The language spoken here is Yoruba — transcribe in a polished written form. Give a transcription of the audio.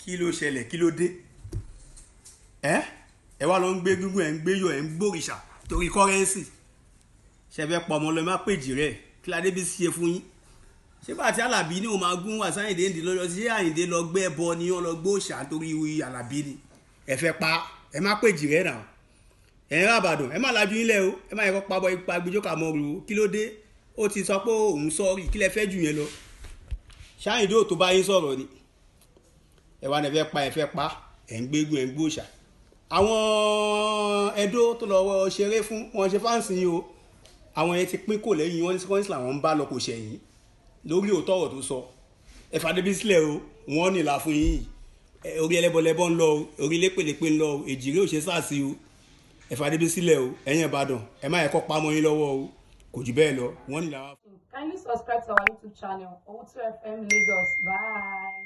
kí ló ṣẹlẹ̀ kí ló dé ẹ wá lọ ń gbé gúngún ẹ ń gbé yọ ẹ ń gbòrìṣà torí kọ́rẹ́nsì ṣẹfẹ́ pọ̀ ọmọ lọ má pèjì rẹ̀ kí ládé bí ṣe fún yín ṣé bá àti Àlàbí ní òun máa gún wà sáyìndé ń di lọ́jọ́ sí Àyìndé lọ gbé ẹbọ ni wọ́n lọ gbó òòṣà torí Àlàbí ni ẹ fẹ́ pa ẹ má pèjì rẹ̀ náà ẹ ń ràbàdàn ẹ má lajú yín lẹ̀ o ẹ má yẹ kó pabọ́ ipa gbẹjọ́ mọ́ ru kí ló dé ó ti sọ pé òun sọ́ọ̀rì kí lẹ fẹ́ jù yẹn lọ Ṣáyìndé ò tó bá yín sọ̀rọ̀ ni ẹ wá ẹ fẹ́ pa ẹ ń gbégun ẹ ń gbóòṣà àwọn Ẹdó tó lọ ṣeré fún wọn ṣe fáǹsì yìí o àwọn yẹn ti pín kò lẹ́yìn wọn ní sẹ́kọ́ńsì làwọn ń bá lọ kò ṣẹ̀yìn lórí òótọ́ ọ̀rọ̀ tó sọ ẹ fàdébí sílẹ̀ o wọ́n nìlà fún yín orí ẹlẹ́bọlẹ́bọ ń lọ o orí lépèlépè ń lọ o èjìrè ò ṣe sáàsì o ẹ fàdébí sílẹ̀ o ẹ̀yin Ìbàdàn ẹ má yẹ kó pamọ́ yín lọ́wọ́ o kò jù bẹ́ẹ̀ lọ wọ́n nìlà wá fún. Kindly subscribe to our YouTube channel, Ohun FM Lagos. Bye.